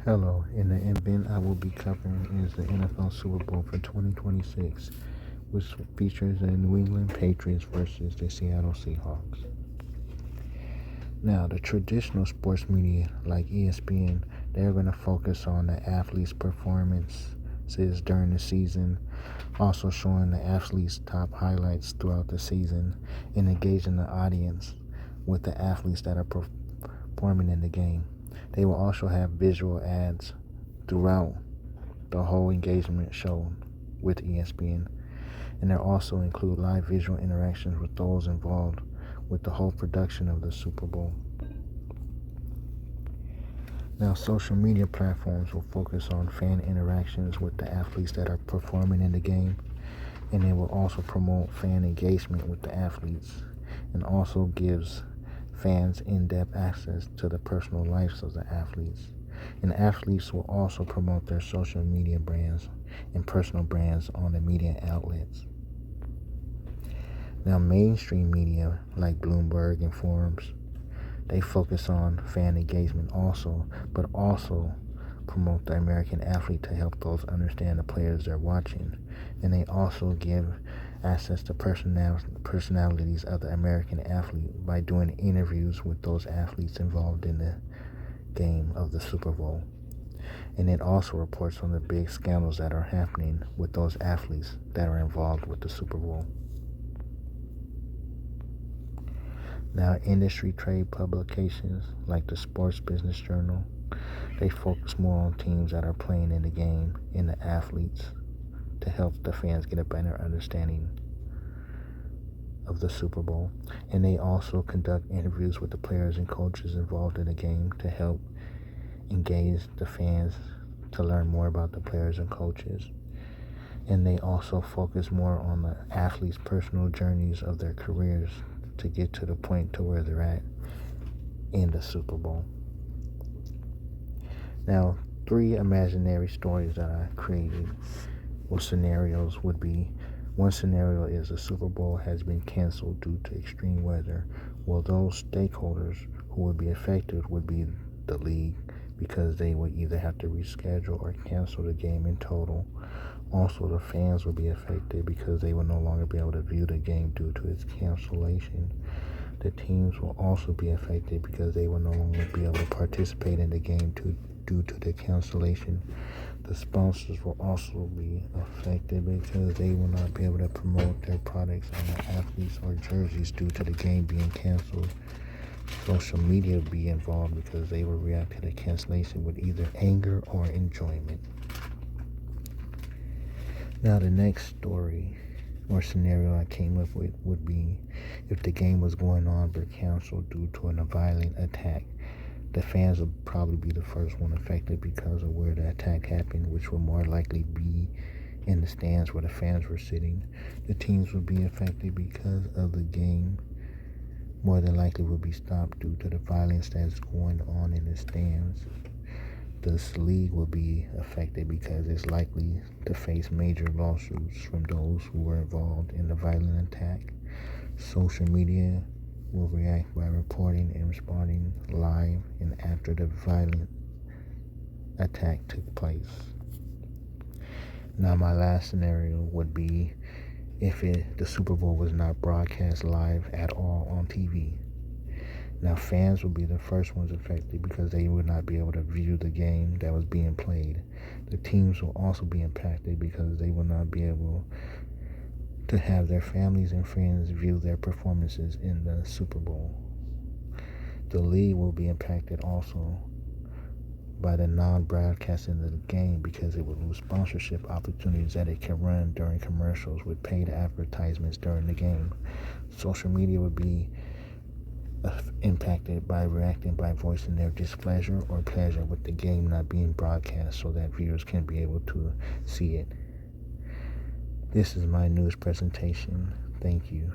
Hello, and the event I will be covering is the NFL Super Bowl for 2026, which features the New England Patriots versus the Seattle Seahawks. Now, the traditional sports media like ESPN, they're going to focus on the athletes' performances during the season, also showing the athletes' top highlights throughout the season, and engaging the audience with the athletes that are performing in the game. They will also have visual ads throughout the whole engagement show with ESPN, and they'll also include live visual interactions with those involved with the whole production of the Super Bowl. Now, social media platforms will focus on fan interactions with the athletes that are performing in the game, and they will also promote fan engagement with the athletes, and also gives fans in-depth access to the personal lives of the athletes. And athletes will also promote their social media brands and personal brands on the media outlets. Now, mainstream media like Bloomberg and Forbes, they focus on fan engagement also, but also promote the American athlete to help those understand the players they're watching. And they also give access to personalities of the American athlete by doing interviews with those athletes involved in the game of the Super Bowl. And it also reports on the big scandals that are happening with those athletes that are involved with the Super Bowl. Now, industry trade publications like the Sports Business Journal, they focus more on teams that are playing in the game and the athletes to help the fans get a better understanding of the Super Bowl. And they also conduct interviews with the players and coaches involved in the game to help engage the fans to learn more about the players and coaches. And they also focus more on the athletes' personal journeys of their careers to get to the point to where they're at in the Super Bowl. Now, 3 imaginary stories that I created or scenarios would be: one scenario is the Super Bowl has been canceled due to extreme weather. Well, those stakeholders who would be affected would be the league, because they would either have to reschedule or cancel the game in total. Also, the fans would be affected because they will no longer be able to view the game due to its cancellation. The teams will also be affected because they will no longer be able to participate in the game due to the cancellation. The sponsors will also be affected because they will not be able to promote their products on the athletes or jerseys due to the game being canceled. Social media will be involved because they will react to the cancellation with either anger or enjoyment. Now, the next story or scenario I came up with would be if the game was going on but canceled due to a violent attack. The fans would probably be the first one affected because of where the attack happened, which will more likely be in the stands where the fans were sitting. The teams would be affected because of the game more than likely will be stopped due to the violence that's going on in the stands. This league will be affected because it's likely to face major lawsuits from those who were involved in the violent attack. Social media will react by reporting and responding live and after the violent attack took place. Now, my last scenario would be if the Super Bowl was not broadcast live at all on TV. Now, fans will be the first ones affected because they would not be able to view the game that was being played. The teams will also be impacted because they will not be able to have their families and friends view their performances in the Super Bowl. The league will be impacted also by the non-broadcasting of the game because it will lose sponsorship opportunities that it can run during commercials with paid advertisements during the game. Social media would be impacted by reacting by voicing their displeasure or pleasure with the game not being broadcast so that viewers can be able to see it. This is my news presentation. Thank you.